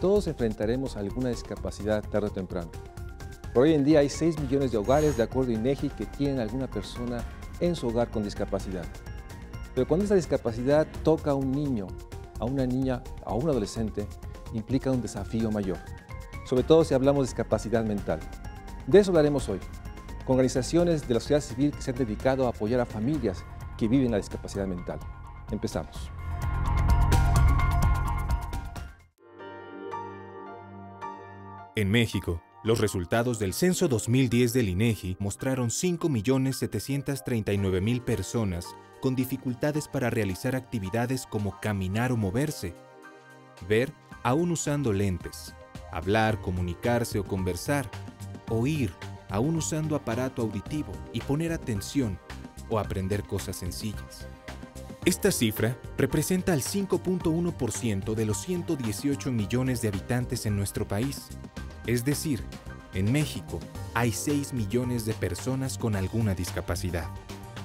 todos enfrentaremos alguna discapacidad tarde o temprano. Por hoy en día hay 6 millones de hogares, de acuerdo a INEGI, que tienen alguna persona en su hogar con discapacidad. Pero cuando esta discapacidad toca a un niño, a una niña, a un adolescente, implica un desafío mayor, sobre todo si hablamos de discapacidad mental. De eso hablaremos hoy, con organizaciones de la sociedad civil que se han dedicado a apoyar a familias que viven la discapacidad mental. Empezamos. En México, los resultados del censo 2010 del INEGI mostraron 5.739.000 personas con dificultades para realizar actividades como caminar o moverse, ver aún usando lentes, hablar, comunicarse o conversar, oír aún usando aparato auditivo y poner atención o aprender cosas sencillas. Esta cifra representa el 5.1% de los 118 millones de habitantes en nuestro país. Es decir, en México hay 6 millones de personas con alguna discapacidad.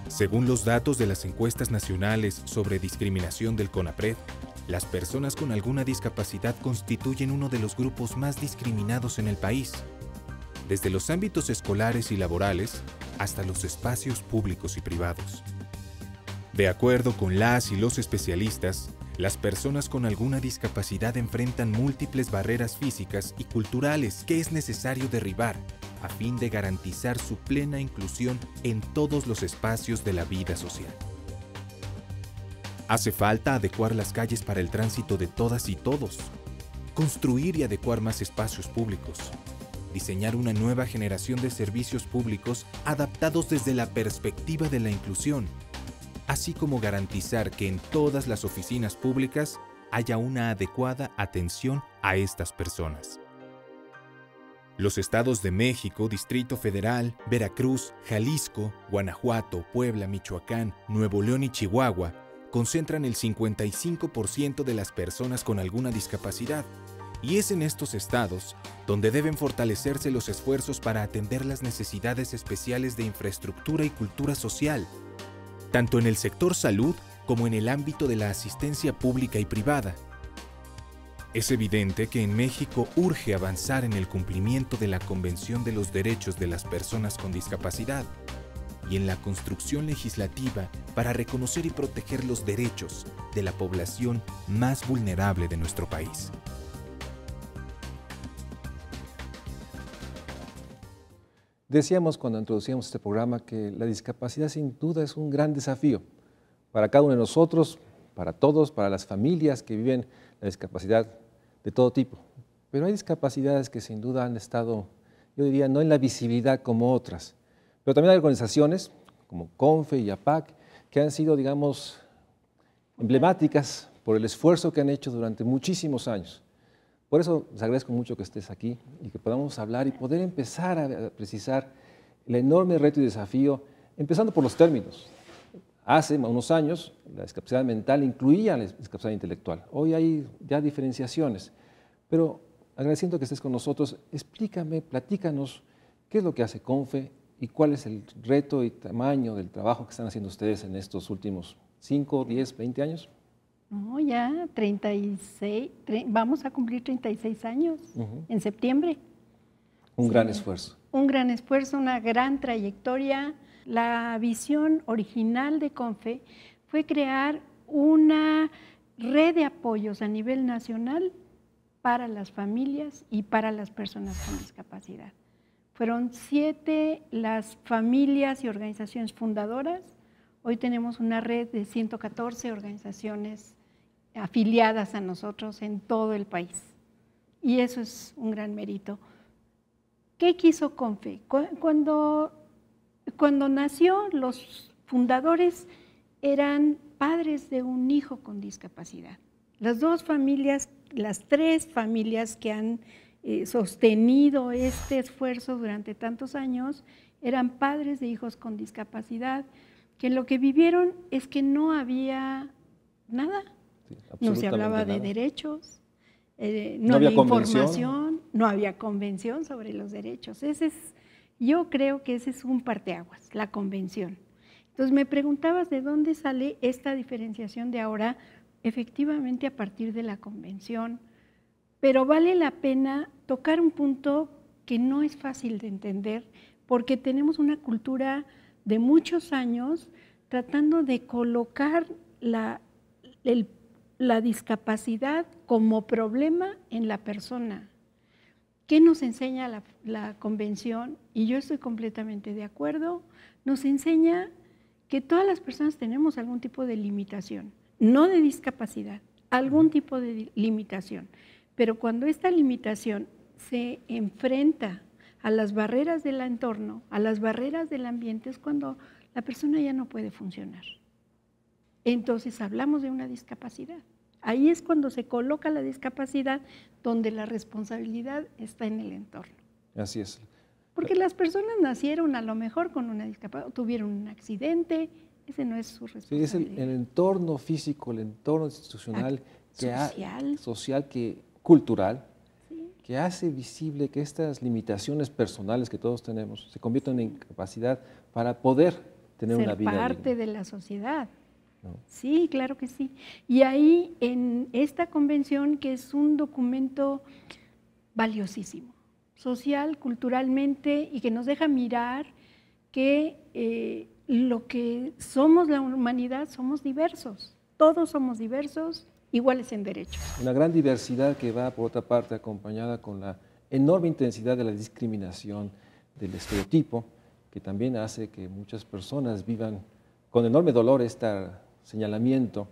Según los datos de las encuestas nacionales sobre discriminación del CONAPRED, las personas con alguna discapacidad constituyen uno de los grupos más discriminados en el país, desde los ámbitos escolares y laborales hasta los espacios públicos y privados. De acuerdo con las y los especialistas, las personas con alguna discapacidad enfrentan múltiples barreras físicas y culturales que es necesario derribar a fin de garantizar su plena inclusión en todos los espacios de la vida social. Hace falta adecuar las calles para el tránsito de todas y todos, construir y adecuar más espacios públicos, diseñar una nueva generación de servicios públicos adaptados desde la perspectiva de la inclusión, así como garantizar que en todas las oficinas públicas haya una adecuada atención a estas personas. Los estados de México, Distrito Federal, Veracruz, Jalisco, Guanajuato, Puebla, Michoacán, Nuevo León y Chihuahua concentran el 55% de las personas con alguna discapacidad, y es en estos estados donde deben fortalecerse los esfuerzos para atender las necesidades especiales de infraestructura y cultura social, tanto en el sector salud como en el ámbito de la asistencia pública y privada. Es evidente que en México urge avanzar en el cumplimiento de la Convención de los Derechos de las Personas con Discapacidad y en la construcción legislativa para reconocer y proteger los derechos de la población más vulnerable de nuestro país. Decíamos cuando introducíamos este programa que la discapacidad sin duda es un gran desafío para cada uno de nosotros, para todos, para las familias que viven la discapacidad de todo tipo. Pero hay discapacidades que sin duda han estado, yo diría, no en la visibilidad como otras, pero también hay organizaciones como CONFE y APAC que han sido, digamos, emblemáticas por el esfuerzo que han hecho durante muchísimos años. Por eso les agradezco mucho que estés aquí y que podamos hablar y poder empezar a precisar el enorme reto y desafío, empezando por los términos. Hace unos años la discapacidad mental incluía la discapacidad intelectual. Hoy hay ya diferenciaciones, pero agradeciendo que estés con nosotros, explícame, platícanos qué es lo que hace CONFE y cuál es el reto y tamaño del trabajo que están haciendo ustedes en estos últimos 5, 10, 20 años. No, ya 36, vamos a cumplir 36 años en septiembre. Un gran esfuerzo. Un gran esfuerzo, una gran trayectoria. La visión original de CONFE fue crear una red de apoyos a nivel nacional para las familias y para las personas con discapacidad. Fueron 7 las familias y organizaciones fundadoras. Hoy tenemos una red de 114 organizaciones afiliadas a nosotros en todo el país. Y eso es un gran mérito. ¿Qué quiso CONFE? Cuando nació, los fundadores eran padres de un hijo con discapacidad. Las 2 familias, las 3 familias que han sostenido este esfuerzo durante tantos años, eran padres de hijos con discapacidad, que lo que vivieron es que no había nada, sí, no se hablaba de derechos, no había información, no había convención sobre los derechos. Yo creo que ese es un parteaguas, la convención. Entonces me preguntabas de dónde sale esta diferenciación de ahora, efectivamente a partir de la convención, pero vale la pena tocar un punto que no es fácil de entender, porque tenemos una cultura de muchos años tratando de colocar la discapacidad como problema en la persona. ¿Qué nos enseña la Convención? Y yo estoy completamente de acuerdo. Nos enseña que todas las personas tenemos algún tipo de limitación, no de discapacidad, algún tipo de limitación. Pero cuando esta limitación se enfrenta a las barreras del entorno, a las barreras del ambiente, es cuando la persona ya no puede funcionar. Entonces hablamos de una discapacidad. Ahí es cuando se coloca la discapacidad, donde la responsabilidad está en el entorno. Así es. Porque las personas nacieron a lo mejor con una discapacidad, tuvieron un accidente, ese no es su responsabilidad. Sí, es el entorno físico, el entorno institucional, social, cultural, sí, que hace visible que estas limitaciones personales que todos tenemos se convierten en capacidad para poder tener una vida digna. Ser parte de la sociedad. ¿No? Sí, claro que sí. Y ahí en esta convención, que es un documento valiosísimo, social, culturalmente, y que nos deja mirar que lo que somos la humanidad somos diversos, todos somos diversos, iguales en derechos. Una gran diversidad que va, por otra parte, acompañada con la enorme intensidad de la discriminación, del estereotipo, que también hace que muchas personas vivan con enorme dolor este señalamiento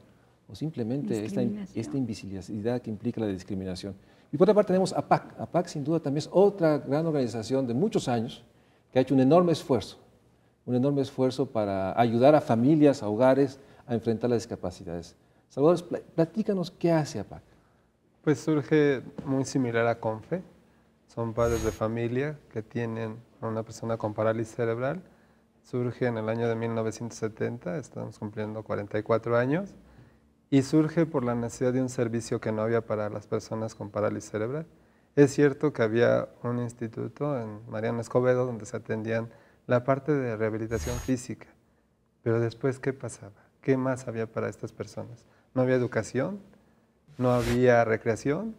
o simplemente esta invisibilidad que implica la discriminación. Y por otra parte tenemos APAC. APAC sin duda también es otra gran organización de muchos años que ha hecho un enorme esfuerzo para ayudar a familias, a hogares a enfrentar las discapacidades. Salvador, platícanos qué hace APAC. Pues surge muy similar a CONFE. Son padres de familia que tienen a una persona con parálisis cerebral. Surge en el año de 1970, estamos cumpliendo 44 años, y surge por la necesidad de un servicio que no había para las personas con parálisis cerebral. Es cierto que había un instituto en Mariano Escobedo donde se atendían la parte de rehabilitación física, pero después, ¿qué pasaba? ¿Qué más había para estas personas? No había educación, no había recreación,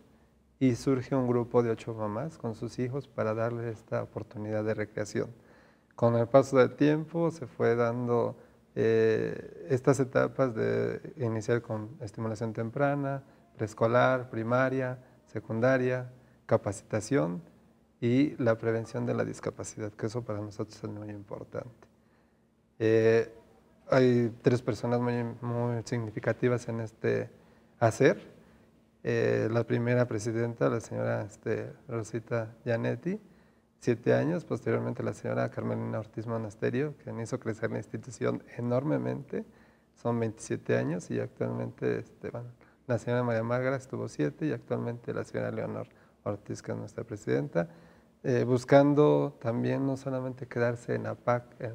y surge un grupo de 8 mamás con sus hijos para darle esta oportunidad de recreación. Con el paso del tiempo se fue dando estas etapas de iniciar con estimulación temprana, preescolar, primaria, secundaria, capacitación y la prevención de la discapacidad, que eso para nosotros es muy importante. Hay 3 personas muy significativas en este hacer. La primera presidenta, la señora Rosita Gianetti, 7 años, posteriormente la señora Carmelina Ortiz Monasterio, quien hizo crecer la institución enormemente, son 27 años, y actualmente la señora María Margarita estuvo 7, y actualmente la señora Leonor Ortiz, que es nuestra presidenta, buscando también no solamente quedarse en APAC, en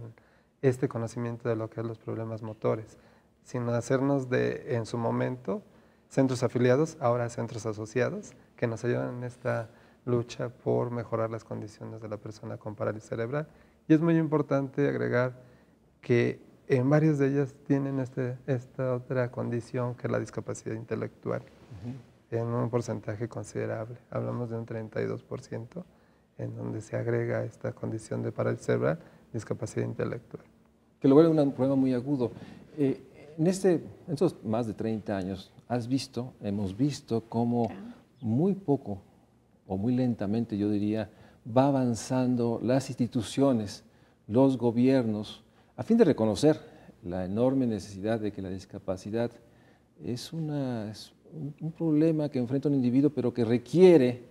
este conocimiento de lo que es los problemas motores, sino hacernos en su momento, centros afiliados, ahora centros asociados, que nos ayudan en esta lucha por mejorar las condiciones de la persona con parálisis cerebral. Y es muy importante agregar que en varias de ellas tienen esta otra condición, que es la discapacidad intelectual, en un porcentaje considerable. Hablamos de un 32%, en donde se agrega esta condición de parálisis cerebral, discapacidad intelectual. Que lo vuelve un problema muy agudo. En estos más de 30 años, hemos visto cómo muy poco, o muy lentamente yo diría, va avanzando las instituciones, los gobiernos, a fin de reconocer la enorme necesidad de que la discapacidad es un problema que enfrenta un individuo, pero que requiere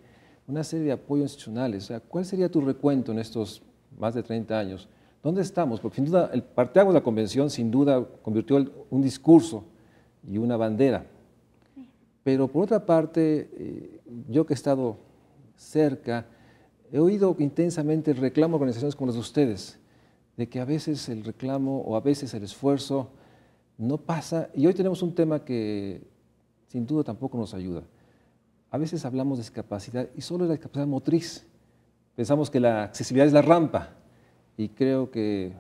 una serie de apoyos institucionales. O sea, ¿cuál sería tu recuento en estos más de 30 años? ¿Dónde estamos? Porque sin duda el parteaguas de la Convención sin duda convirtió un discurso y una bandera. Pero por otra parte, yo que he estado cerca, he oído intensamente el reclamo de organizaciones como las de ustedes, de que a veces el reclamo o a veces el esfuerzo no pasa, y hoy tenemos un tema que sin duda tampoco nos ayuda. A veces hablamos de discapacidad y solo es la discapacidad motriz. Pensamos que la accesibilidad es la rampa, y creo que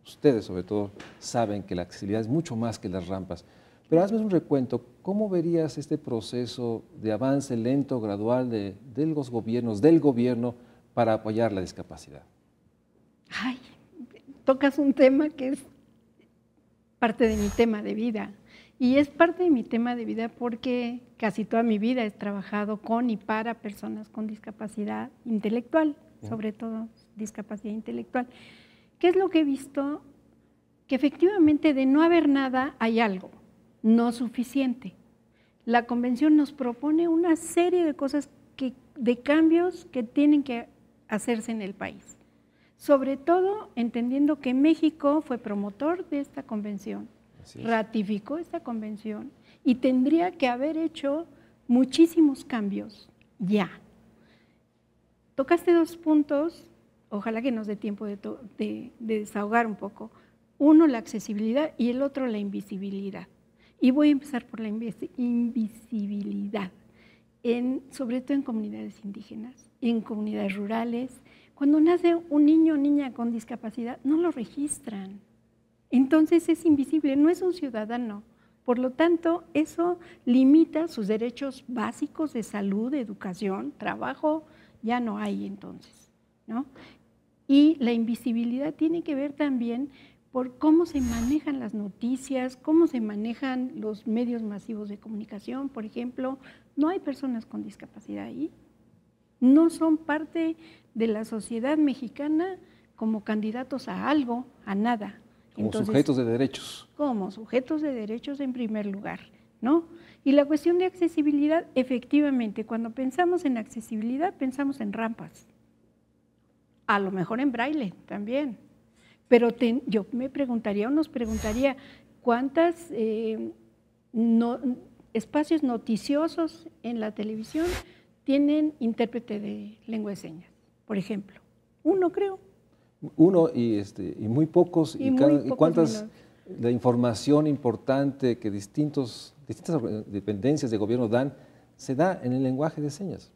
ustedes sobre todo saben que la accesibilidad es mucho más que las rampas. Pero hazme un recuento, ¿cómo verías este proceso de avance lento, gradual de los gobiernos, del gobierno para apoyar la discapacidad? Ay, tocas un tema que es parte de mi tema de vida. Y es parte de mi tema de vida porque casi toda mi vida he trabajado con y para personas con discapacidad intelectual, sobre todo discapacidad intelectual. ¿Qué es lo que he visto? Que efectivamente de no haber nada hay algo, no suficiente. La convención nos propone una serie de cosas, de cambios que tienen que hacerse en el país. Sobre todo entendiendo que México fue promotor de esta convención, ratificó esta convención y tendría que haber hecho muchísimos cambios ya. Tocaste dos puntos, ojalá que nos dé tiempo de desahogar un poco. Uno, la accesibilidad y el otro, la invisibilidad. Y voy a empezar por la invisibilidad, sobre todo en comunidades indígenas, en comunidades rurales. Cuando nace un niño o niña con discapacidad, no lo registran. Entonces es invisible, no es un ciudadano. Por lo tanto, eso limita sus derechos básicos de salud, de educación, trabajo, ya no hay entonces, ¿no? Y la invisibilidad tiene que ver también por cómo se manejan las noticias, cómo se manejan los medios masivos de comunicación. Por ejemplo, no hay personas con discapacidad ahí, no son parte de la sociedad mexicana como candidatos a algo, a nada. Como sujetos de derechos. Como sujetos de derechos en primer lugar, ¿no? Y la cuestión de accesibilidad, efectivamente, cuando pensamos en accesibilidad, pensamos en rampas. A lo mejor en braille también. Pero yo me preguntaría o nos preguntaría cuántos espacios noticiosos en la televisión tienen intérprete de lengua de señas, por ejemplo. Uno, creo. Uno y muy pocos, y cuántas la información importante que distintas dependencias de gobierno dan, se da en el lenguaje de señas.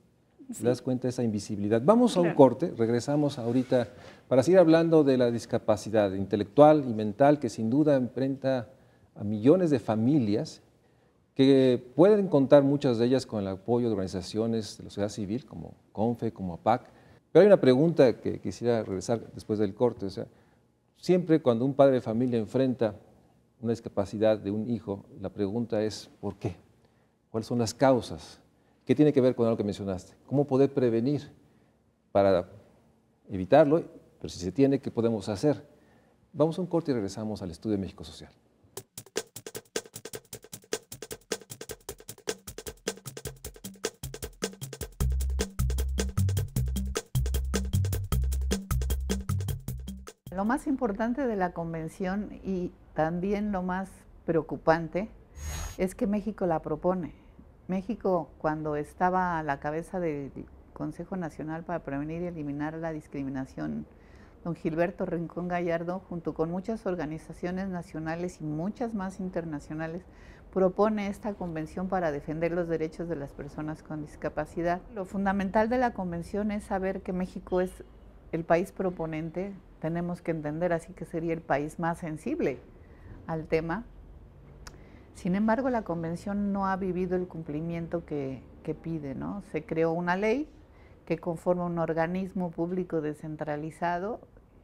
Sí. ¿Te das cuenta de esa invisibilidad? Vamos a un corte, regresamos ahorita para seguir hablando de la discapacidad intelectual y mental que sin duda enfrenta a millones de familias que pueden contar muchas de ellas con el apoyo de organizaciones de la sociedad civil como CONFE, como APAC. Pero hay una pregunta que quisiera regresar después del corte. O sea, siempre cuando un padre de familia enfrenta una discapacidad de un hijo, la pregunta es ¿por qué? ¿Cuáles son las causas? ¿Qué tiene que ver con algo que mencionaste? ¿Cómo poder prevenir para evitarlo? Pero si se tiene, ¿qué podemos hacer? Vamos a un corte y regresamos al Estudio de México Social. Lo más importante de la convención y también lo más preocupante es que México la propone. México, cuando estaba a la cabeza del Consejo Nacional para Prevenir y Eliminar la Discriminación, don Gilberto Rincón Gallardo, junto con muchas organizaciones nacionales y muchas más internacionales, propone esta convención para defender los derechos de las personas con discapacidad. Lo fundamental de la convención es saber que México es el país proponente, tenemos que entender así que sería el país más sensible al tema. Sin embargo, la convención no ha vivido el cumplimiento que pide, ¿no? Se creó una ley que conforma un organismo público descentralizado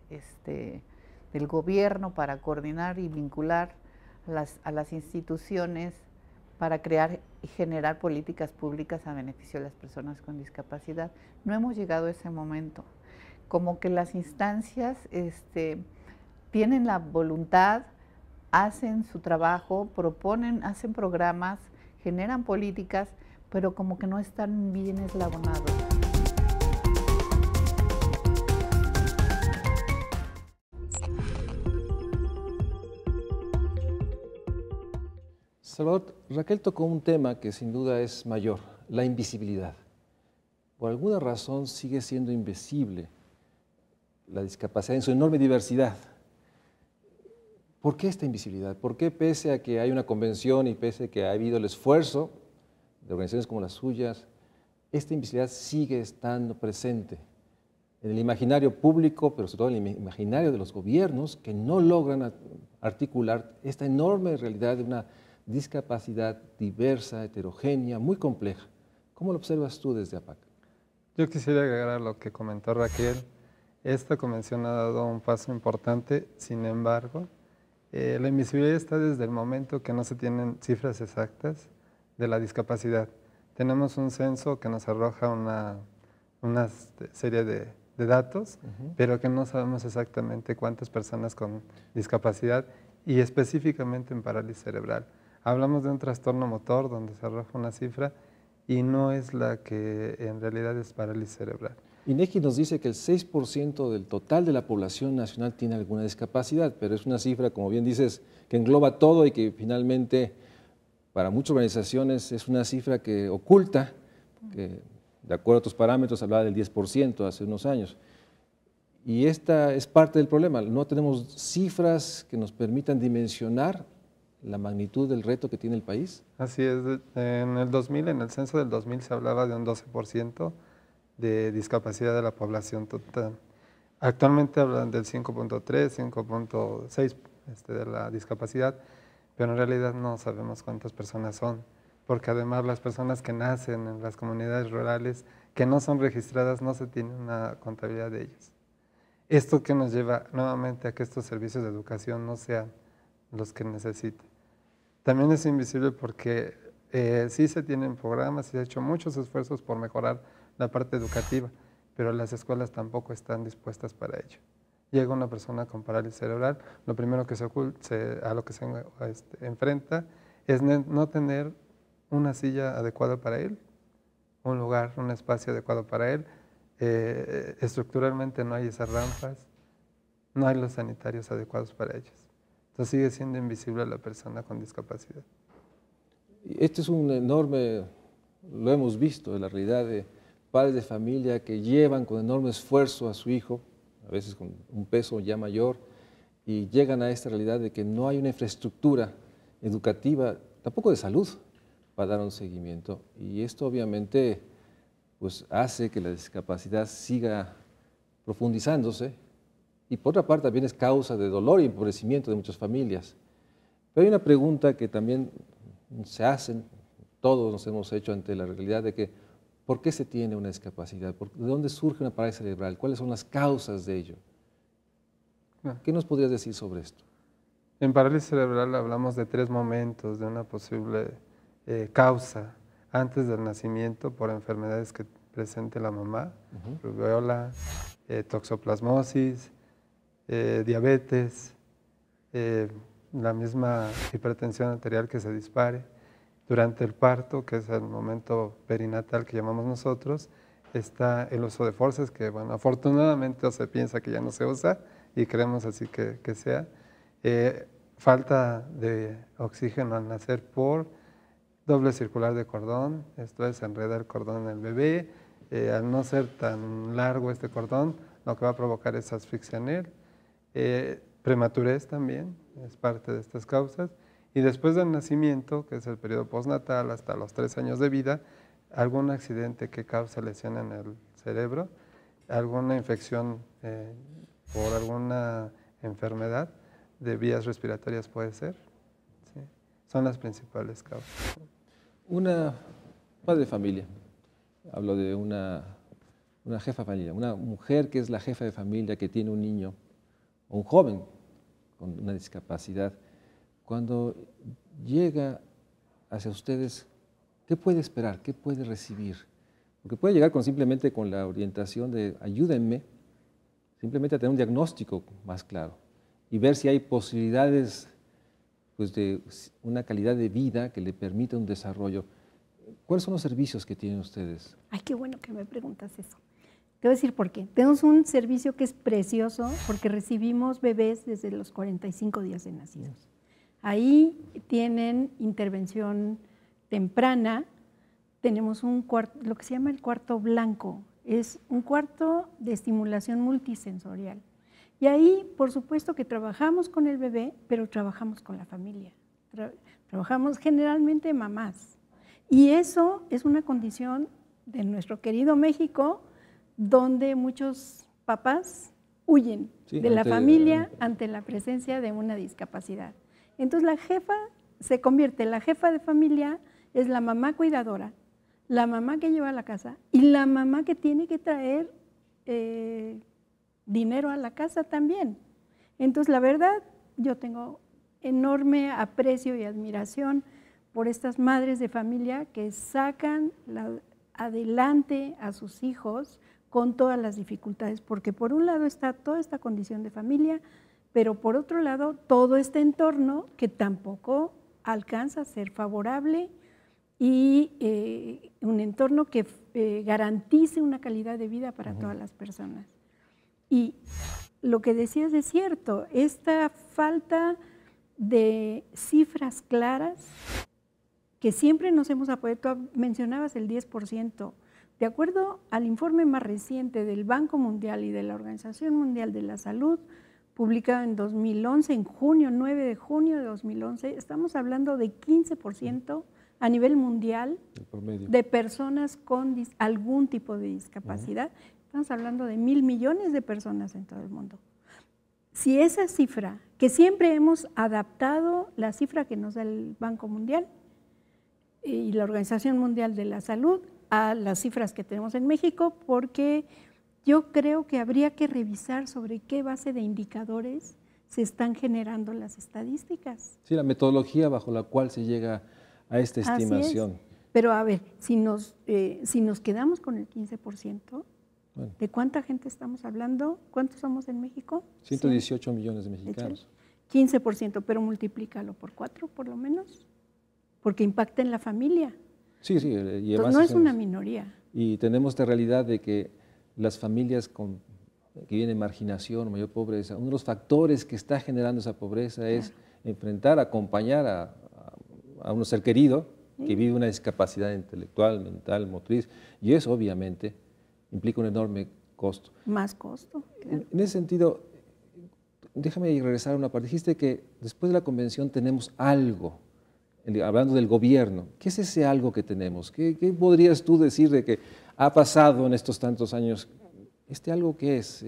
del gobierno para coordinar y vincular a las instituciones para crear y generar políticas públicas a beneficio de las personas con discapacidad. No hemos llegado a ese momento. Como que las instancias tienen la voluntad, hacen su trabajo, proponen, hacen programas, generan políticas, pero como que no están bien eslabonados. Salvador, Raquel tocó un tema que sin duda es mayor, la invisibilidad. Por alguna razón sigue siendo invisible la discapacidad en su enorme diversidad. ¿Por qué esta invisibilidad? ¿Por qué pese a que hay una convención y pese a que ha habido el esfuerzo de organizaciones como las suyas, esta invisibilidad sigue estando presente en el imaginario público, pero sobre todo en el imaginario de los gobiernos que no logran articular esta enorme realidad discapacidad diversa, heterogénea, muy compleja. ¿Cómo lo observas tú desde APAC? Yo quisiera agregar a lo que comentó Raquel. Esta convención ha dado un paso importante, sin embargo, la invisibilidad está desde el momento que no se tienen cifras exactas de la discapacidad. Tenemos un censo que nos arroja una serie de datos, pero que no sabemos exactamente cuántas personas con discapacidad y específicamente en parálisis cerebral. Hablamos de un trastorno motor donde se arroja una cifra y no es la que en realidad es parálisis cerebral. INEGI nos dice que el 6% del total de la población nacional tiene alguna discapacidad, pero es una cifra, como bien dices, que engloba todo y que finalmente para muchas organizaciones es una cifra que oculta, que de acuerdo a tus parámetros hablaba del 10% hace unos años. Y esta es parte del problema, no tenemos cifras que nos permitan dimensionar la magnitud del reto que tiene el país. Así es, en el 2000, en el censo del 2000 se hablaba de un 12% de discapacidad de la población total. Actualmente hablan del 5.3, 5.6 de la discapacidad, pero en realidad no sabemos cuántas personas son, porque además las personas que nacen en las comunidades rurales, que no son registradas, no se tiene una contabilidad de ellas. Esto que nos lleva nuevamente a que estos servicios de educación no sean los que necesitan. También es invisible porque sí se tienen programas y se han hecho muchos esfuerzos por mejorar la parte educativa, pero las escuelas tampoco están dispuestas para ello. Llega una persona con parálisis cerebral, lo primero que a lo que se enfrenta es no tener una silla adecuada para él, un lugar, un espacio adecuado para él. Estructuralmente no hay esas rampas, no hay los sanitarios adecuados para ellos. Entonces sigue siendo invisible a la persona con discapacidad. Este es un enorme, lo hemos visto, la realidad de padres de familia que llevan con enorme esfuerzo a su hijo, a veces con un peso ya mayor, y llegan a esta realidad de que no hay una infraestructura educativa, tampoco de salud, para dar un seguimiento. Y esto obviamente pues, hace que la discapacidad siga profundizándose, y por otra parte también es causa de dolor y empobrecimiento de muchas familias. Pero hay una pregunta que también se hacen, todos nos hemos hecho ante la realidad de que ¿por qué se tiene una discapacidad? ¿De dónde surge una parálisis cerebral? ¿Cuáles son las causas de ello? ¿Qué nos podrías decir sobre esto? En parálisis cerebral hablamos de 3 momentos de una posible causa antes del nacimiento por enfermedades que presente la mamá, rubéola, toxoplasmosis, diabetes, la misma hipertensión arterial que se dispare. Durante el parto, que es el momento perinatal que llamamos nosotros, está el uso de forceps, que bueno, afortunadamente se piensa que ya no se usa y creemos así que sea. Falta de oxígeno al nacer por doble circular de cordón, esto es, enreda el cordón en el bebé. Al no ser tan largo este cordón, lo que va a provocar es asfixia en él. Prematurez también es parte de estas causas. Y después del nacimiento, que es el periodo postnatal hasta los 3 años de vida, algún accidente que cause lesión en el cerebro, alguna infección por alguna enfermedad de vías respiratorias puede ser. ¿Sí? Son las principales causas. Una padre de familia, hablo de una jefa de familia, una mujer que es la jefa de familia que tiene un niño o un joven con una discapacidad. Cuando llega hacia ustedes, ¿qué puede esperar? ¿Qué puede recibir? Porque puede llegar simplemente con la orientación de ayúdenme, simplemente a tener un diagnóstico más claro y ver si hay posibilidades pues, de una calidad de vida que le permita un desarrollo. ¿Cuáles son los servicios que tienen ustedes? Ay, qué bueno que me preguntas eso. Te voy a decir por qué. Tenemos un servicio que es precioso porque recibimos bebés desde los 45 días de nacidos. Ahí tienen intervención temprana, tenemos lo que se llama el cuarto blanco, es un cuarto de estimulación multisensorial. Y ahí, por supuesto que trabajamos con el bebé, pero trabajamos con la familia. Trabajamos generalmente mamás. Y eso es una condición de nuestro querido México, donde muchos papás huyen de la familia ante la presencia de una discapacidad. Entonces la jefa se convierte la jefa de familia, es la mamá cuidadora, la mamá que lleva a la casa y la mamá que tiene que traer dinero a la casa también. Entonces, la verdad, yo tengo enorme aprecio y admiración por estas madres de familia que sacan adelante a sus hijos con todas las dificultades, porque por un lado está toda esta condición de familia, pero por otro lado todo este entorno que tampoco alcanza a ser favorable y un entorno que garantice una calidad de vida para todas las personas. Y lo que decías es cierto, esta falta de cifras claras que siempre nos hemos apoyado, tú mencionabas el 10%, de acuerdo al informe más reciente del Banco Mundial y de la Organización Mundial de la Salud, publicado en 2011, en junio, 9 de junio de 2011, estamos hablando de 15% a nivel mundial de personas con algún tipo de discapacidad. Estamos hablando de 1.000 millones de personas en todo el mundo. Si esa cifra, que siempre hemos adaptado la cifra que nos da el Banco Mundial y la Organización Mundial de la Salud a las cifras que tenemos en México, porque yo creo que habría que revisar sobre qué base de indicadores se están generando las estadísticas. Sí, la metodología bajo la cual se llega a esta estimación. Así es. Pero a ver, si nos quedamos con el 15%, bueno, ¿de cuánta gente estamos hablando? ¿Cuántos somos en México? 118 millones de mexicanos. 15%, pero multiplícalo por 4 por lo menos, porque impacta en la familia. Sí, sí. Y entonces no es una minoría. Y tenemos esta realidad de que las familias que viven en marginación, mayor pobreza, uno de los factores que está generando esa pobreza es enfrentar, acompañar a un ser querido que vive una discapacidad intelectual, mental, motriz, y eso obviamente implica un enorme costo. Más costo. Claro. En ese sentido, déjame regresar a una parte. Dijiste que después de la convención tenemos algo, hablando del gobierno. ¿Qué es ese algo que tenemos? ¿Qué podrías tú decir de que ha pasado en estos tantos años? ¿Algo qué es?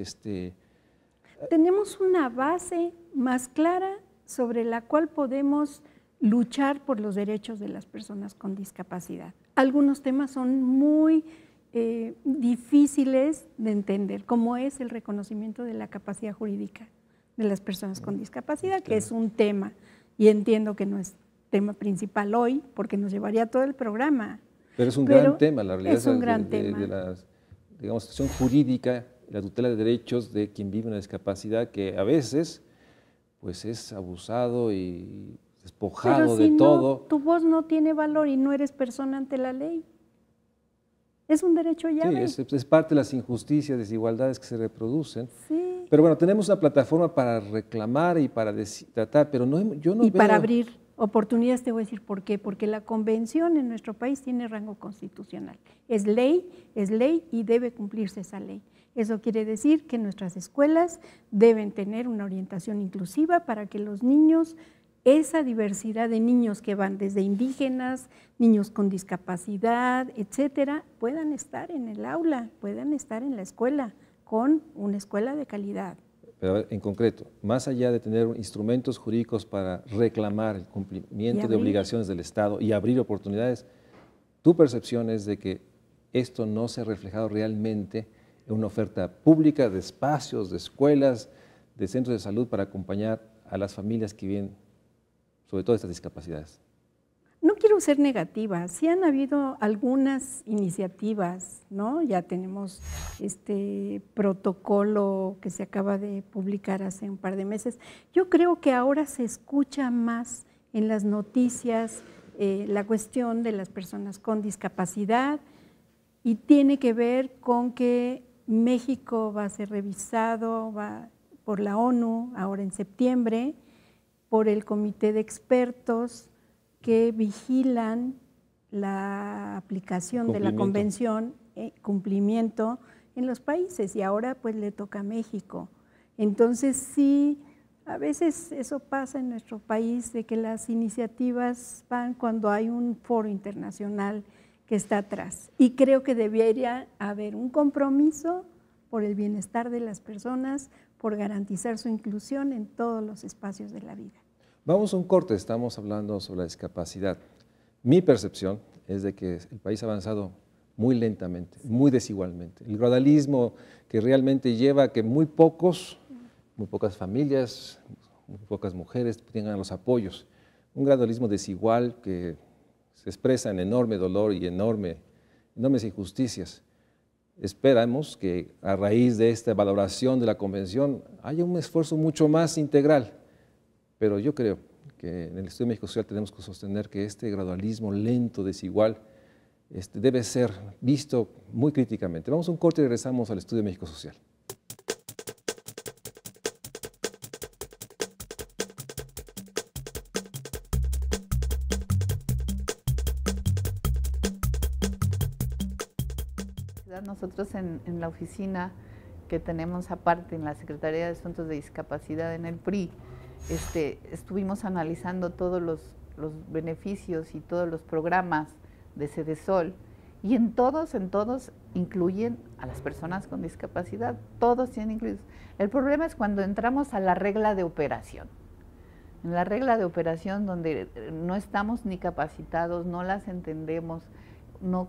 Tenemos una base más clara sobre la cual podemos luchar por los derechos de las personas con discapacidad. Algunos temas son muy difíciles de entender, como es el reconocimiento de la capacidad jurídica de las personas con discapacidad, que es un tema, y entiendo que no es tema principal hoy, porque nos llevaría todo el programa. Pero es un gran tema, la realidad es un gran tema. De la, digamos, situación jurídica, la tutela de derechos de quien vive una discapacidad que a veces pues es abusado y despojado de todo. Tu voz no tiene valor y no eres persona ante la ley. Es un derecho llave. Sí, es parte de las injusticias, desigualdades que se reproducen. Sí. Pero bueno, tenemos una plataforma para reclamar y para tratar, pero yo no veo... para abrir oportunidades, te voy a decir por qué. Porque la convención en nuestro país tiene rango constitucional. Es ley y debe cumplirse esa ley. Eso quiere decir que nuestras escuelas deben tener una orientación inclusiva para que los niños, esa diversidad de niños que van desde indígenas, niños con discapacidad, etcétera, puedan estar en el aula, puedan estar en la escuela, con una escuela de calidad. Pero en concreto, más allá de tener instrumentos jurídicos para reclamar el cumplimiento de obligaciones del Estado y abrir oportunidades, tu percepción es de que esto no se ha reflejado realmente en una oferta pública de espacios, de escuelas, de centros de salud para acompañar a las familias que viven sobre todo estas discapacidades. No quiero ser negativa, sí han habido algunas iniciativas, ¿no? Ya tenemos este protocolo que se acaba de publicar hace un par de meses. Yo creo que ahora se escucha más en las noticias la cuestión de las personas con discapacidad y tiene que ver con que México va a ser revisado por la ONU ahora en septiembre, por el comité de expertos que vigilan la aplicación de la convención, cumplimiento en los países, y ahora pues le toca a México. Entonces sí, a veces eso pasa en nuestro país, de que las iniciativas van cuando hay un foro internacional que está atrás, y creo que debería haber un compromiso por el bienestar de las personas, por garantizar su inclusión en todos los espacios de la vida. Vamos a un corte, estamos hablando sobre la discapacidad. Mi percepción es de que el país ha avanzado muy lentamente, muy desigualmente. El gradualismo que realmente lleva a que muy pocas familias, muy pocas mujeres tengan los apoyos. Un gradualismo desigual que se expresa en enorme dolor y enormes injusticias. Esperamos que a raíz de esta valoración de la Convención haya un esfuerzo mucho más integral, pero yo creo que en el Estudio de México Social tenemos que sostener que este gradualismo lento, desigual, debe ser visto muy críticamente. Vamos a un corte y regresamos al Estudio de México Social. Nosotros en la oficina que tenemos aparte en la Secretaría de Asuntos de Discapacidad en el PRI, estuvimos analizando todos los beneficios y todos los programas de Sedesol, y en todos incluyen a las personas con discapacidad, todos tienen incluidos. El problema es cuando entramos a la regla de operación. En la regla de operación donde no estamos ni capacitados, no las entendemos, no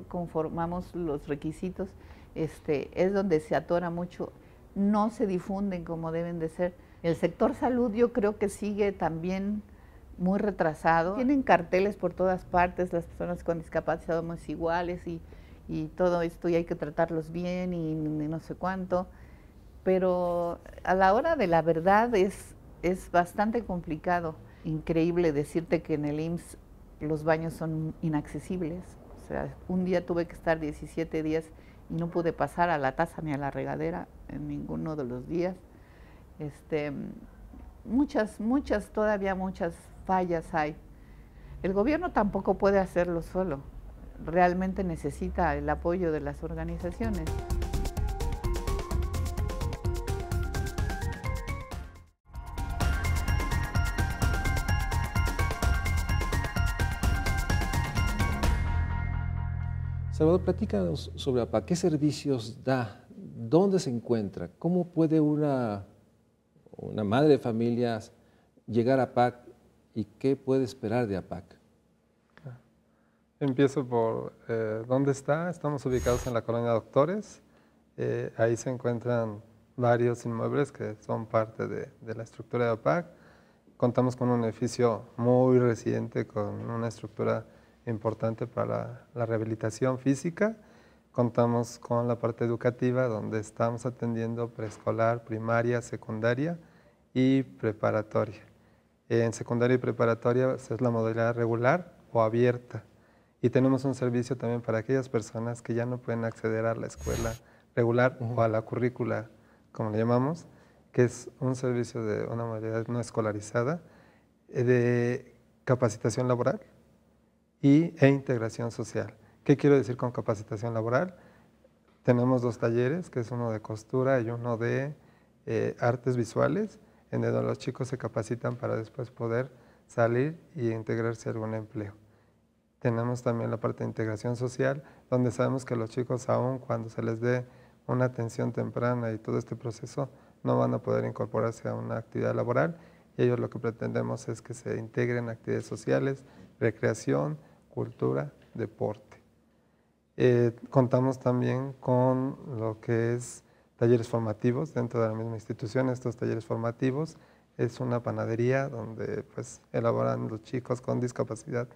conformamos los requisitos, es donde se atora mucho, no se difunden como deben de ser. El sector salud yo creo que sigue también muy retrasado. Tienen carteles por todas partes, las personas con discapacidad somos iguales y todo esto, y hay que tratarlos bien y no sé cuánto, pero a la hora de la verdad es bastante complicado. Increíble decirte que en el IMSS los baños son inaccesibles. O sea, un día tuve que estar 17 días y no pude pasar a la taza ni a la regadera en ninguno de los días. Todavía muchas fallas hay. El gobierno tampoco puede hacerlo solo. Realmente necesita el apoyo de las organizaciones. Salvador, platícanos sobre APAC. ¿Qué servicios da? ¿Dónde se encuentra? ¿Cómo puede una madre de familia llegar a APAC y qué puede esperar de APAC? Empiezo por dónde está. Estamos ubicados en la colonia Doctores. Ahí se encuentran varios inmuebles que son parte de la estructura de APAC. Contamos con un edificio muy reciente, con una estructura importante para la rehabilitación física. Contamos con la parte educativa, donde estamos atendiendo preescolar, primaria, secundaria y preparatoria. En secundaria y preparatoria es la modalidad regular o abierta. Y tenemos un servicio también para aquellas personas que ya no pueden acceder a la escuela regular o a la currícula, como le llamamos, que es un servicio de una modalidad no escolarizada, de capacitación laboral e integración social. ¿Qué quiero decir con capacitación laboral? Tenemos 2 talleres, que es uno de costura y uno de artes visuales, en donde los chicos se capacitan para después poder salir y integrarse a algún empleo. Tenemos también la parte de integración social, donde sabemos que los chicos, aun cuando se les dé una atención temprana y todo este proceso, no van a poder incorporarse a una actividad laboral, y ellos lo que pretendemos es que se integren actividades sociales, recreación, cultura, deporte. Contamos también con lo que es talleres formativos dentro de la misma institución. Estos talleres formativos es una panadería donde pues elaboran los chicos con discapacidad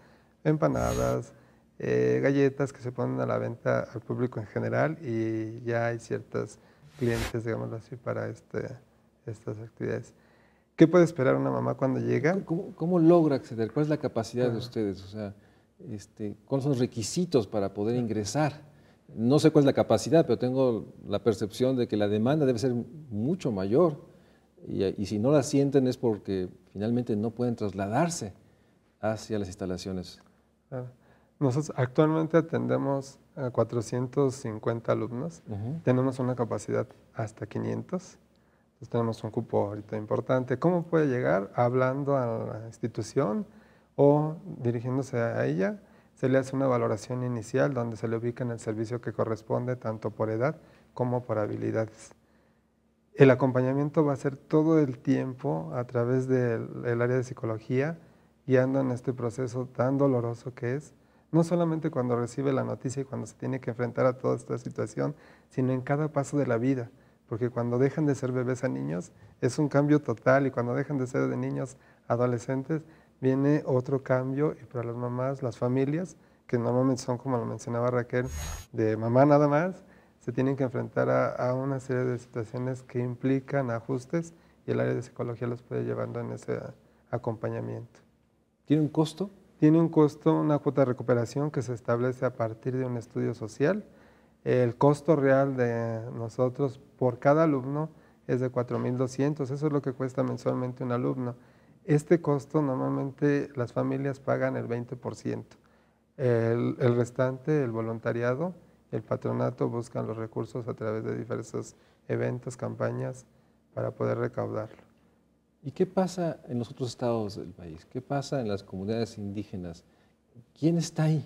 empanadas, galletas que se ponen a la venta al público en general, y ya hay ciertos clientes, digámoslo así, para estas actividades. ¿Qué puede esperar una mamá cuando llega? ¿Cómo logra acceder? ¿Cuál es la capacidad de ustedes? O sea, ¿cuáles son los requisitos para poder ingresar? No sé cuál es la capacidad, pero tengo la percepción de que la demanda debe ser mucho mayor, y si no la sienten es porque finalmente no pueden trasladarse hacia las instalaciones. Nosotros actualmente atendemos a 450 alumnos, tenemos una capacidad hasta 500. Entonces tenemos un cupo ahorita importante. ¿Cómo puede llegar? Hablando a la institución o dirigiéndose a ella. Se le hace una valoración inicial donde se le ubica en el servicio que corresponde, tanto por edad como por habilidades. El acompañamiento va a ser todo el tiempo a través del área de psicología, guiando en este proceso tan doloroso que es, no solamente cuando recibe la noticia y cuando se tiene que enfrentar a toda esta situación, sino en cada paso de la vida, porque cuando dejan de ser bebés a niños es un cambio total, y cuando dejan de ser de niños a adolescentes viene otro cambio, y para las mamás, las familias, que normalmente son, como lo mencionaba Raquel, de mamá nada más, se tienen que enfrentar a una serie de situaciones que implican ajustes, y el área de psicología los puede llevando en ese acompañamiento. ¿Tiene un costo? Tiene un costo, una cuota de recuperación que se establece a partir de un estudio social. El costo real de nosotros por cada alumno es de 4,200, eso es lo que cuesta mensualmente un alumno. Este costo normalmente las familias pagan el 20%. El restante, el voluntariado, el patronato buscan los recursos a través de diversos eventos, campañas, para poder recaudarlo. ¿Y qué pasa en los otros estados del país? ¿Qué pasa en las comunidades indígenas? ¿Quién está ahí?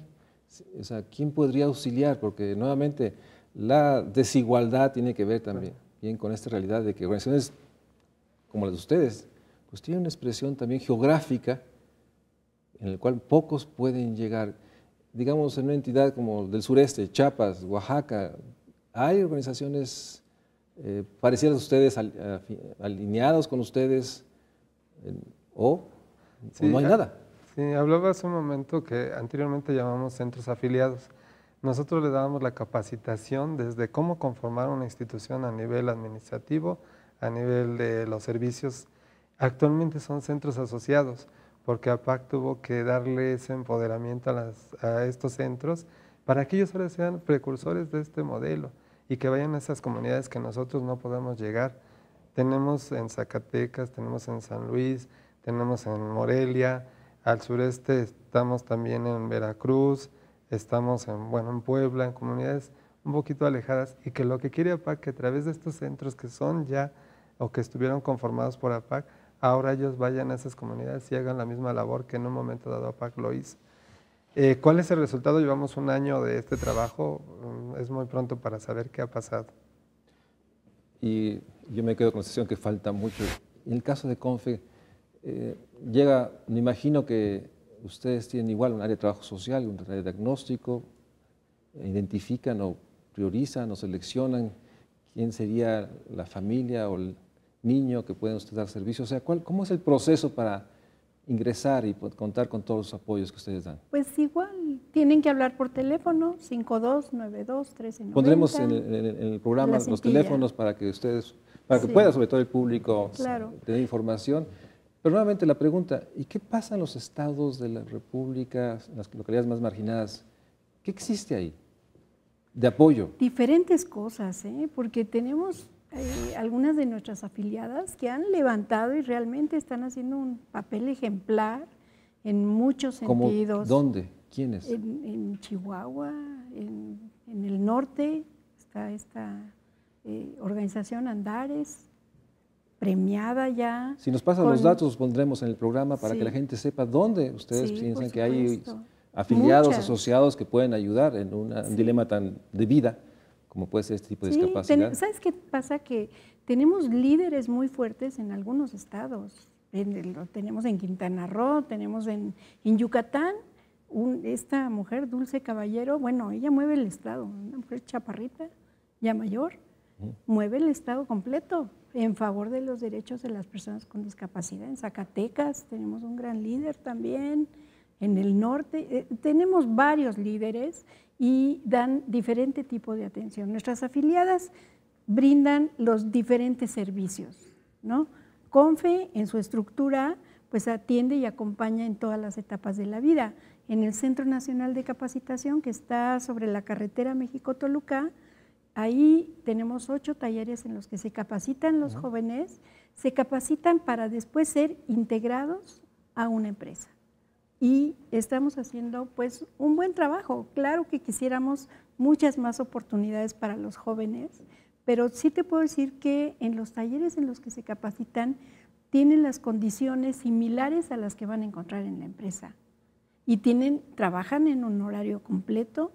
O sea, ¿quién podría auxiliar? Porque nuevamente la desigualdad tiene que ver también bien con esta realidad de que organizaciones como las de ustedes, pues tienen una expresión también geográfica en la cual pocos pueden llegar. Digamos, en una entidad como del sureste, Chiapas, Oaxaca, ¿hay organizaciones parecidas a ustedes, alineados con ustedes, o no hay nada? Sí, hablaba hace un momento que anteriormente llamamos centros afiliados. Nosotros le dábamos la capacitación desde cómo conformar una institución a nivel administrativo, a nivel de los servicios. Actualmente son centros asociados, porque APAC tuvo que darle ese empoderamiento a estos centros para que ellos ahora sean precursores de este modelo y que vayan a esas comunidades que nosotros no podemos llegar. Tenemos en Zacatecas, tenemos en San Luis, tenemos en Morelia, al sureste estamos también en Veracruz, estamos en Puebla, en comunidades un poquito alejadas, y que lo que quiere APAC, que a través de estos centros que son ya o que estuvieron conformados por APAC, ahora ellos vayan a esas comunidades y hagan la misma labor que en un momento dado APAC lo hizo. ¿Cuál es el resultado? Llevamos un año de este trabajo, es muy pronto para saber qué ha pasado. Y yo me quedo con la sensación que falta mucho. En el caso de CONFE, me imagino que ustedes tienen igual un área de trabajo social, un área de diagnóstico, identifican o priorizan o seleccionan quién sería la familia o el niño que pueden ustedes dar servicio. O sea, ¿cómo es el proceso para ingresar y contar con todos los apoyos que ustedes dan? Pues igual, tienen que hablar por teléfono, 5292-1390. Pondremos en el programa los teléfonos para que ustedes, que pueda sobre todo el público tener información. Pero nuevamente la pregunta, ¿y qué pasa en los estados de la República, en las localidades más marginadas? ¿Qué existe ahí de apoyo? Diferentes cosas, porque tenemos algunas de nuestras afiliadas que han levantado y realmente están haciendo un papel ejemplar en muchos sentidos. ¿Dónde? ¿Quiénes? En Chihuahua, en el norte está esta organización Andares, premiada ya. Si nos pasan los datos, los pondremos en el programa para que la gente sepa dónde ustedes piensan que hay afiliados, asociados que pueden ayudar en un dilema tan de vida como puede ser este tipo de discapacidad. ¿Sabes qué pasa? Que tenemos líderes muy fuertes en algunos estados. Lo tenemos en Quintana Roo, tenemos en Yucatán, esta mujer, Dulce Caballero, bueno, ella mueve el estado, una mujer chaparrita, ya mayor, mueve el estado completo en favor de los derechos de las personas con discapacidad. En Zacatecas tenemos un gran líder también, en el norte tenemos varios líderes y dan diferente tipo de atención. Nuestras afiliadas brindan los diferentes servicios, ¿no? CONFE en su estructura pues atiende y acompaña en todas las etapas de la vida. En el Centro Nacional de Capacitación, que está sobre la carretera México-Toluca, ahí tenemos 8 talleres en los que se capacitan los jóvenes, se capacitan para después ser integrados a una empresa. Y estamos haciendo pues un buen trabajo. Claro que quisiéramos muchas más oportunidades para los jóvenes, pero sí te puedo decir que en los talleres en los que se capacitan tienen las condiciones similares a las que van a encontrar en la empresa. Y trabajan en un horario completo,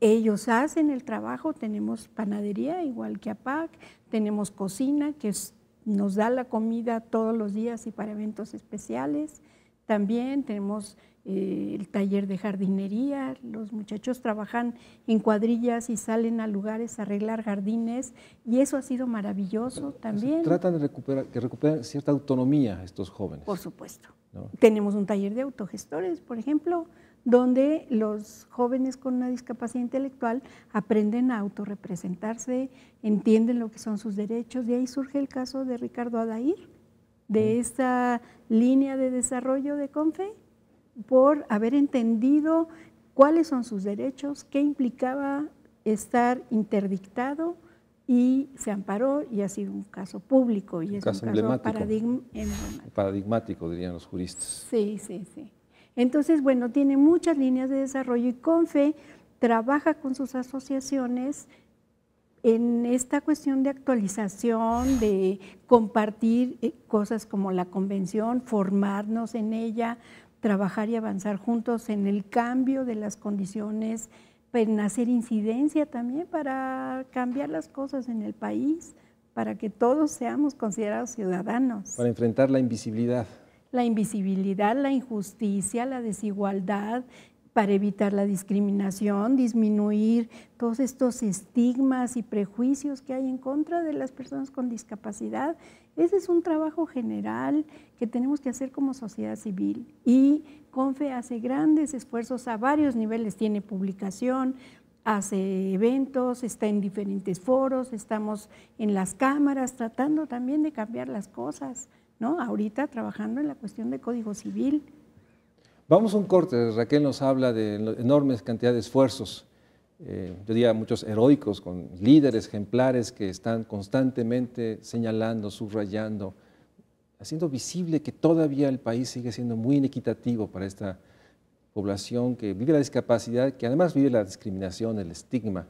Ellos hacen el trabajo, tenemos panadería, igual que APAC, tenemos cocina, que nos da la comida todos los días y para eventos especiales. También tenemos el taller de jardinería, los muchachos trabajan en cuadrillas y salen a lugares a arreglar jardines, y eso ha sido maravilloso también. Tratan de que recuperen cierta autonomía estos jóvenes. Por supuesto. ¿No? Tenemos un taller de autogestores, por ejemplo, donde los jóvenes con una discapacidad intelectual aprenden a autorrepresentarse, entienden lo que son sus derechos. De ahí surge el caso de Ricardo Adair, de esta línea de desarrollo de CONFE, por haber entendido cuáles son sus derechos, qué implicaba estar interdictado, y se amparó, y ha sido un caso público y es un caso paradigmático, dirían los juristas. Sí, sí, sí. Entonces, bueno, tiene muchas líneas de desarrollo, y CONFE trabaja con sus asociaciones en esta cuestión de actualización, de compartir cosas como la convención, formarnos en ella, trabajar y avanzar juntos en el cambio de las condiciones, en hacer incidencia también para cambiar las cosas en el país, para que todos seamos considerados ciudadanos. Para enfrentar la invisibilidad. La invisibilidad, la injusticia, la desigualdad, para evitar la discriminación, disminuir todos estos estigmas y prejuicios que hay en contra de las personas con discapacidad. Ese es un trabajo general que tenemos que hacer como sociedad civil, y CONFE hace grandes esfuerzos a varios niveles, tiene publicación, hace eventos, está en diferentes foros, estamos en las cámaras tratando también de cambiar las cosas, ¿no? Ahorita trabajando en la cuestión de Código Civil. Vamos a un corte. Raquel nos habla de enormes cantidades de esfuerzos, yo diría muchos heroicos, con líderes ejemplares que están constantemente señalando, subrayando, haciendo visible que todavía el país sigue siendo muy inequitativo para esta población que vive la discapacidad, que además vive la discriminación, el estigma.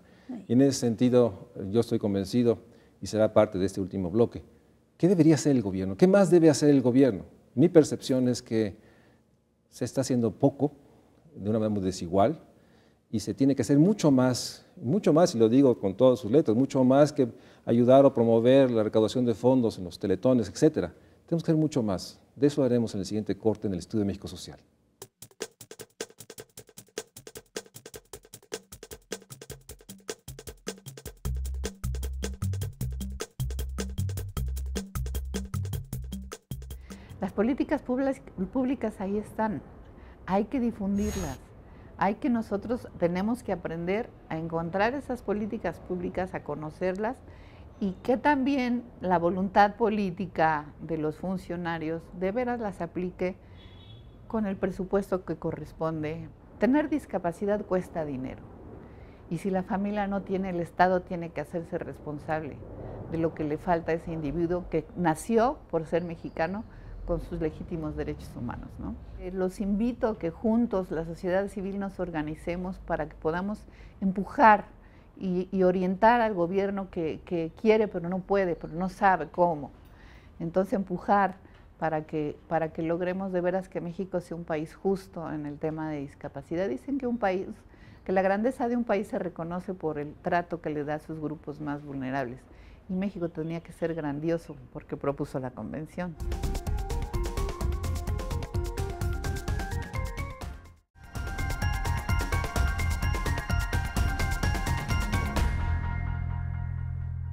Y en ese sentido, yo estoy convencido, y será parte de este último bloque, ¿qué debería hacer el gobierno? ¿Qué más debe hacer el gobierno? Mi percepción es que se está haciendo poco, de una manera muy desigual, y se tiene que hacer mucho más, y lo digo con todas sus letras, mucho más que ayudar o promover la recaudación de fondos en los teletones, etcétera. Tenemos que hacer mucho más. De eso haremos en el siguiente corte en el Estudio de México Social. Las políticas públicas ahí están, hay que difundirlas, nosotros tenemos que aprender a encontrar esas políticas públicas, a conocerlas, y que también la voluntad política de los funcionarios de veras las aplique con el presupuesto que corresponde. Tener discapacidad cuesta dinero, y si la familia no tiene, el Estado tiene que hacerse responsable de lo que le falta a ese individuo que nació por ser mexicano con sus legítimos derechos humanos, ¿no? Los invito a que juntos, la sociedad civil, nos organicemos para que podamos empujar y orientar al gobierno que quiere pero no puede, pero no sabe cómo. Entonces empujar para que logremos de veras que México sea un país justo en el tema de discapacidad. Dicen que la grandeza de un país se reconoce por el trato que le da a sus grupos más vulnerables. Y México tenía que ser grandioso porque propuso la convención.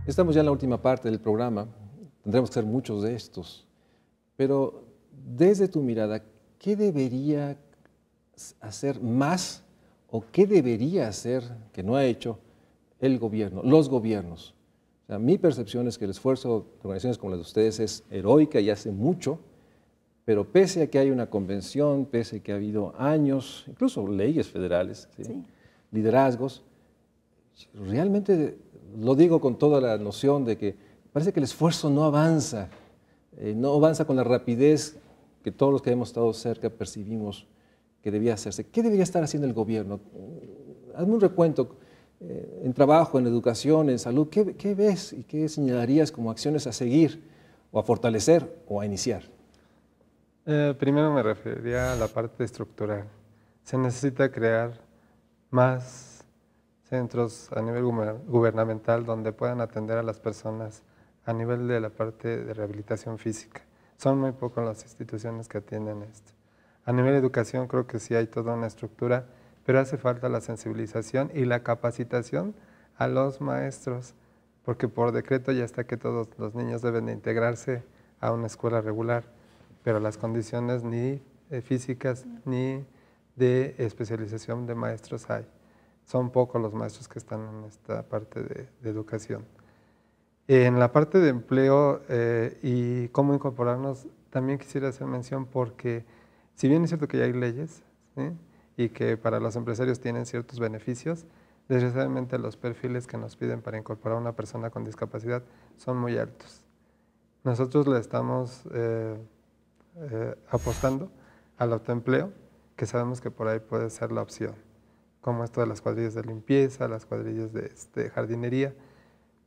Estamos ya en la última parte del programa, tendremos que hacer muchos de estos, pero desde tu mirada, ¿qué debería hacer más o qué debería hacer que no ha hecho el gobierno, los gobiernos? O sea, mi percepción es que el esfuerzo de organizaciones como las de ustedes es heroica y hace mucho, pero pese a que hay una convención, pese a que ha habido años, incluso leyes federales, ¿sí? Sí. Liderazgos, realmente lo digo con toda la noción de que parece que el esfuerzo no avanza con la rapidez que todos los que hemos estado cerca percibimos que debía hacerse. ¿Qué debería estar haciendo el gobierno? Hazme un recuento en trabajo, en educación, en salud. ¿Qué ves y qué señalarías como acciones a seguir o a fortalecer o a iniciar? Primero me referiría a la parte estructural. Se necesita crear más centros a nivel gubernamental donde puedan atender a las personas a nivel de la parte de rehabilitación física. Son muy pocas las instituciones que atienden esto. A nivel de educación creo que sí hay toda una estructura, pero hace falta la sensibilización y la capacitación a los maestros, porque por decreto ya está que todos los niños deben de integrarse a una escuela regular, pero las condiciones ni físicas ni de especialización de maestros hay. Son pocos los maestros que están en esta parte de educación. En la parte de empleo y cómo incorporarnos, también quisiera hacer mención porque si bien es cierto que ya hay leyes, ¿sí?, y que para los empresarios tienen ciertos beneficios, desgraciadamente los perfiles que nos piden para incorporar a una persona con discapacidad son muy altos. Nosotros le estamos apostando al autoempleo, que sabemos que por ahí puede ser la opción, como esto de las cuadrillas de limpieza, las cuadrillas de jardinería,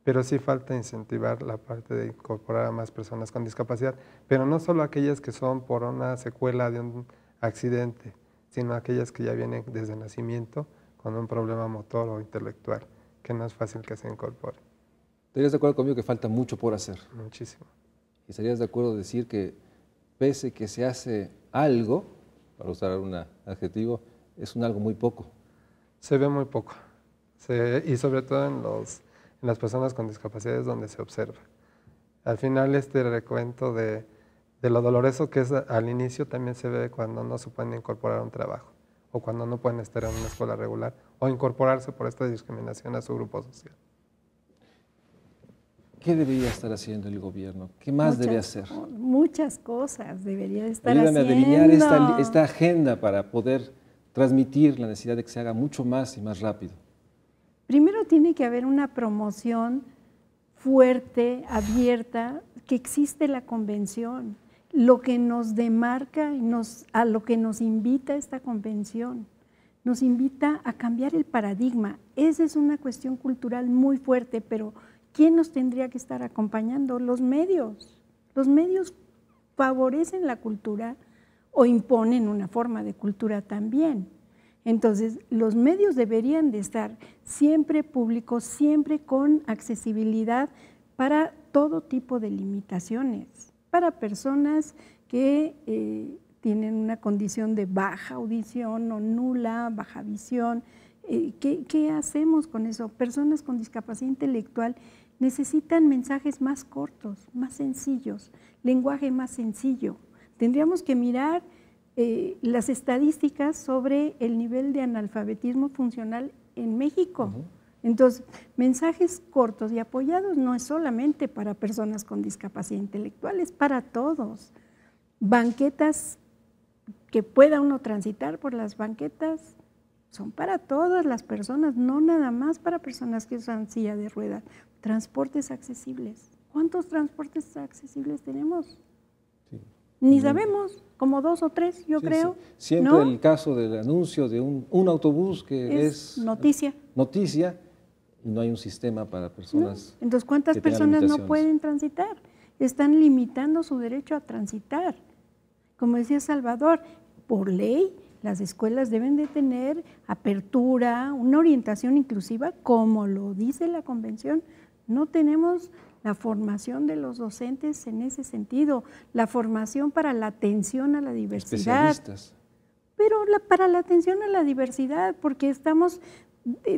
pero sí falta incentivar la parte de incorporar a más personas con discapacidad, pero no solo aquellas que son por una secuela de un accidente, sino aquellas que ya vienen desde nacimiento con un problema motor o intelectual, que no es fácil que se incorpore. ¿Estarías de acuerdo conmigo que falta mucho por hacer? Muchísimo. ¿Y estarías de acuerdo en decir que pese que se hace algo, para usar un adjetivo, es un algo muy poco? Se ve muy poco, y sobre todo en las personas con discapacidades donde se observa. Al final este recuento de lo doloroso que es al inicio también se ve cuando no se pueden incorporar a un trabajo o cuando no pueden estar en una escuela regular o incorporarse por esta discriminación a su grupo social. ¿Qué debería estar haciendo el gobierno? ¿Qué más debe hacer? Muchas cosas debería estar Ayúdame haciendo. a delinear esta agenda para poder transmitir la necesidad de que se haga mucho más y más rápido. Primero tiene que haber una promoción fuerte, abierta, que existe la convención, lo que nos demarca y a lo que nos invita esta convención. Nos invita a cambiar el paradigma. Esa es una cuestión cultural muy fuerte, pero ¿quién nos tendría que estar acompañando? Los medios. Los medios favorecen la cultura o imponen una forma de cultura también. Entonces, los medios deberían de estar siempre públicos, siempre con accesibilidad para todo tipo de limitaciones, para personas que tienen una condición de baja audición o nula, baja visión. ¿Qué hacemos con eso? Personas con discapacidad intelectual necesitan mensajes más cortos, más sencillos, lenguaje más sencillo. Tendríamos que mirar las estadísticas sobre el nivel de analfabetismo funcional en México. Entonces, mensajes cortos y apoyados no es solamente para personas con discapacidad intelectual, es para todos. Banquetas que pueda uno transitar por las banquetas son para todas las personas, no nada más para personas que usan silla de ruedas. Transportes accesibles. ¿Cuántos transportes accesibles tenemos? Sí. Ni sabemos, como 2 o 3, yo creo. Sí. Siempre ¿no? El caso del anuncio de un autobús que es noticia, y no hay un sistema para personas. ¿no? Entonces, ¿cuántas personas no pueden transitar? Están limitando su derecho a transitar. Como decía Salvador, por ley, las escuelas deben de tener apertura, una orientación inclusiva, como lo dice la Convención. No tenemos la formación de los docentes en ese sentido, la formación para la atención a la diversidad. Especialistas. Pero para la atención a la diversidad, porque estamos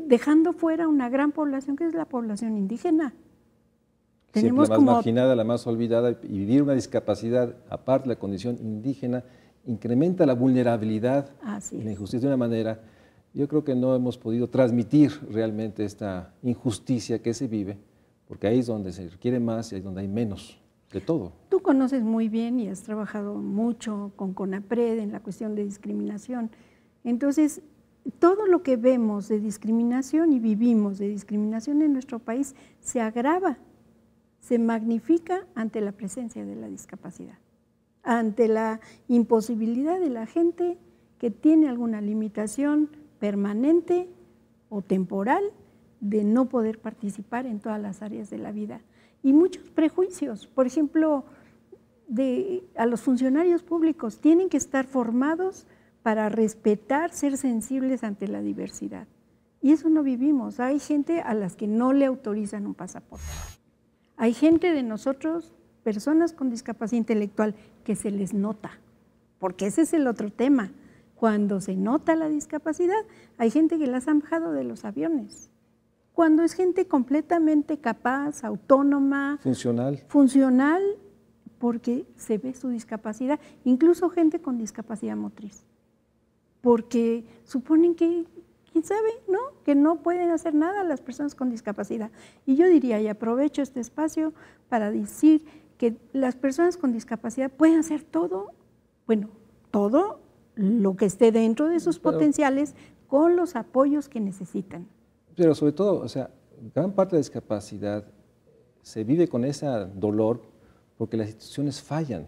dejando fuera una gran población que es la población indígena. Tenemos la más marginada, la más olvidada, y vivir una discapacidad, aparte de la condición indígena, incrementa la vulnerabilidad y la injusticia de una manera. Yo creo que no hemos podido transmitir realmente esta injusticia que se vive, porque ahí es donde se requiere más y ahí es donde hay menos de todo. Tú conoces muy bien y has trabajado mucho con CONAPRED en la cuestión de discriminación. Entonces, todo lo que vemos de discriminación y vivimos de discriminación en nuestro país se agrava, se magnifica ante la presencia de la discapacidad, ante la imposibilidad de la gente que tiene alguna limitación permanente o temporal de no poder participar en todas las áreas de la vida. Y muchos prejuicios, por ejemplo, a los funcionarios públicos tienen que estar formados para respetar, ser sensibles ante la diversidad. Y eso no vivimos. Hay gente a las que no le autorizan un pasaporte. Hay gente de nosotros, personas con discapacidad intelectual, que se les nota, porque ese es el otro tema. Cuando se nota la discapacidad, hay gente que las han bajado de los aviones. Cuando es gente completamente capaz, autónoma, funcional, porque se ve su discapacidad, incluso gente con discapacidad motriz, porque suponen que, quién sabe, ¿no? Que no pueden hacer nada las personas con discapacidad. Y yo diría, y aprovecho este espacio para decir que las personas con discapacidad pueden hacer todo, bueno, todo lo que esté dentro de sus potenciales con los apoyos que necesitan. Pero sobre todo, o sea, gran parte de la discapacidad se vive con ese dolor porque las instituciones fallan,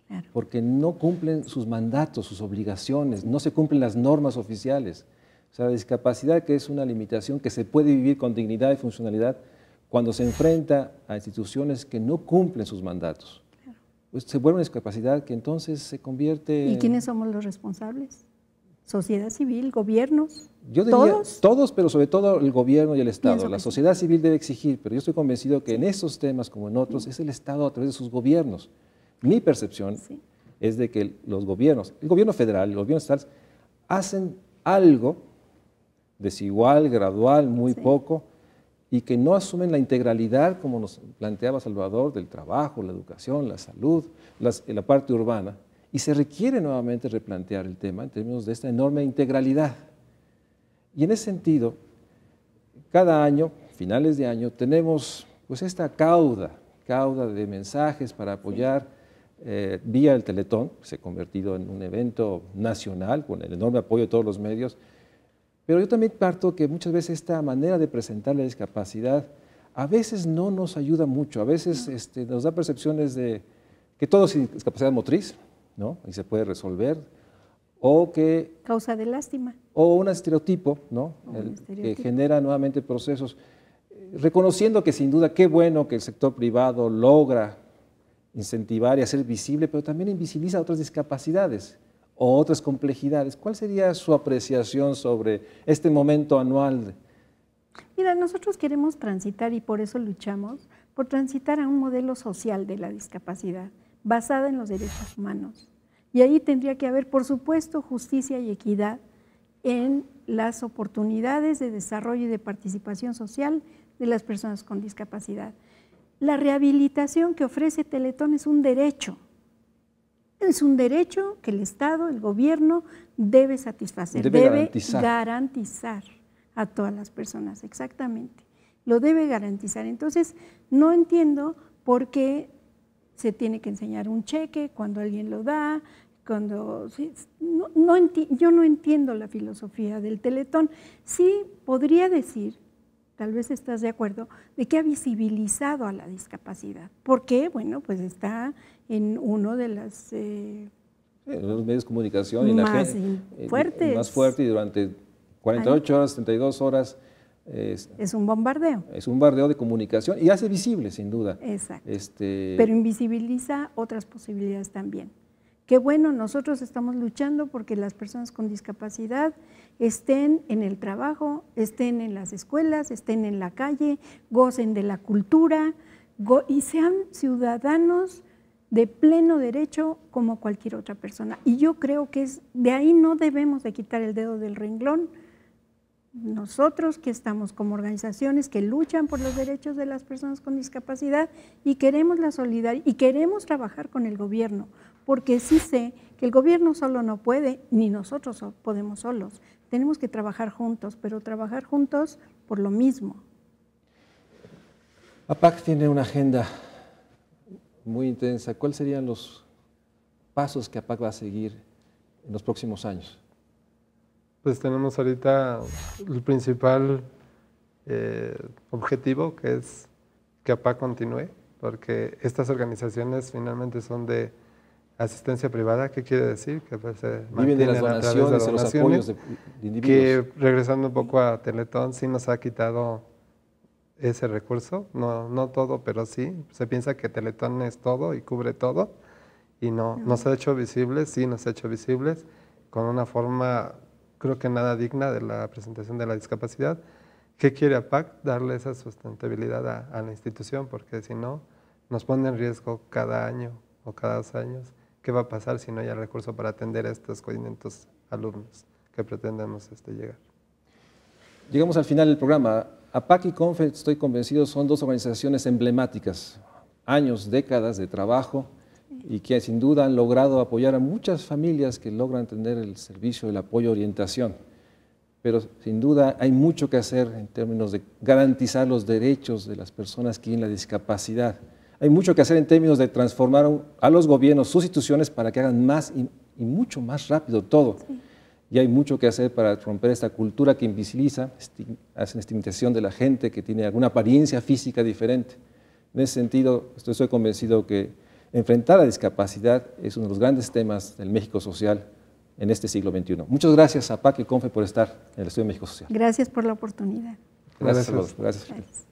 claro, porque no cumplen sus mandatos, sus obligaciones, no se cumplen las normas oficiales. O sea, la discapacidad, que es una limitación que se puede vivir con dignidad y funcionalidad, cuando se enfrenta a instituciones que no cumplen sus mandatos, claro, pues se vuelve una discapacidad que entonces se convierte... ¿Y quiénes somos los responsables? Sociedad civil, gobiernos, yo diría, todos, pero sobre todo el gobierno y el Estado. La sociedad civil debe exigir, pero yo estoy convencido que en esos temas como en otros es el Estado a través de sus gobiernos. Mi percepción es de que los gobiernos, el gobierno federal, el gobierno estatal, hacen algo desigual, gradual, muy poco, y que no asumen la integralidad, como nos planteaba Salvador, del trabajo, la educación, la salud, la parte urbana. Y se requiere nuevamente replantear el tema en términos de esta enorme integralidad. Y en ese sentido, cada año, finales de año, tenemos pues esta cauda de mensajes para apoyar vía el Teletón, que se ha convertido en un evento nacional con el enorme apoyo de todos los medios. Pero yo también parto que muchas veces esta manera de presentar la discapacidad a veces no nos ayuda mucho, a veces nos da percepciones de que todo es discapacidad motriz, ¿no? Y se puede resolver, o que... Causa de lástima. O un estereotipo, ¿no? Que genera nuevamente procesos, reconociendo que sin duda qué bueno que el sector privado logra incentivar y hacer visible, pero también invisibiliza otras discapacidades o otras complejidades. ¿Cuál sería su apreciación sobre este momento anual? Mira, nosotros queremos transitar, y por eso luchamos, por transitar a un modelo social de la discapacidad, basada en los derechos humanos. Y ahí tendría que haber, por supuesto, justicia y equidad en las oportunidades de desarrollo y de participación social de las personas con discapacidad. La rehabilitación que ofrece Teletón es un derecho. Es un derecho que el Estado, el gobierno, debe satisfacer, debe garantizar a todas las personas, exactamente. Lo debe garantizar. Entonces, no entiendo por qué se tiene que enseñar un cheque cuando alguien lo da, yo no entiendo la filosofía del Teletón. Sí podría decir, tal vez estás de acuerdo, de que ha visibilizado a la discapacidad. ¿Por qué? Bueno, pues está en uno de los medios de comunicación y más fuertes. Más fuerte, y durante 48 horas, 72 horas. Es un bombardeo. Es un bombardeo de comunicación y hace visible, sin duda. Exacto. Pero invisibiliza otras posibilidades también. Qué bueno, nosotros estamos luchando porque las personas con discapacidad estén en el trabajo, estén en las escuelas, estén en la calle, gocen de la cultura y sean ciudadanos de pleno derecho como cualquier otra persona. Y yo creo que de ahí no debemos de quitar el dedo del renglón. Nosotros que estamos como organizaciones que luchan por los derechos de las personas con discapacidad y queremos la solidaridad y queremos trabajar con el gobierno, porque sí sé que el gobierno solo no puede, ni nosotros podemos solos. Tenemos que trabajar juntos, pero trabajar juntos por lo mismo. APAC tiene una agenda muy intensa. ¿Cuáles serían los pasos que APAC va a seguir en los próximos años? Pues tenemos ahorita el principal objetivo, que es que APAC continúe, porque estas organizaciones finalmente son de asistencia privada. ¿Qué quiere decir? Que pues, se viven de las donaciones, de los apoyos de individuos. Que, regresando un poco a Teletón, sí nos ha quitado ese recurso, no todo, pero sí. Se piensa que Teletón es todo y cubre todo, y no. Nos ha hecho visibles, sí nos ha hecho visibles, con una forma creo que nada digna de la presentación de la discapacidad. ¿Qué quiere APAC? Darle esa sustentabilidad a la institución, porque si no, nos pone en riesgo cada año o cada 2 años. ¿Qué va a pasar si no hay recurso para atender a estos 500 alumnos que pretendemos llegar? Llegamos al final del programa. APAC y CONFE, estoy convencido, son 2 organizaciones emblemáticas, años, décadas de trabajo, y que sin duda han logrado apoyar a muchas familias que logran tener el servicio, el apoyo, orientación. Pero sin duda hay mucho que hacer en términos de garantizar los derechos de las personas que tienen la discapacidad. Hay mucho que hacer en términos de transformar a los gobiernos, sus instituciones, para que hagan más y mucho más rápido todo. Sí. Y hay mucho que hacer para romper esta cultura que invisibiliza, hace estigmatización de la gente que tiene alguna apariencia física diferente. En ese sentido, estoy convencido que enfrentar la discapacidad es uno de los grandes temas del México social en este siglo XXI. Muchas gracias a APAC y CONFE por estar en el Estudio de México Social. Gracias por la oportunidad. Gracias a todos. Gracias.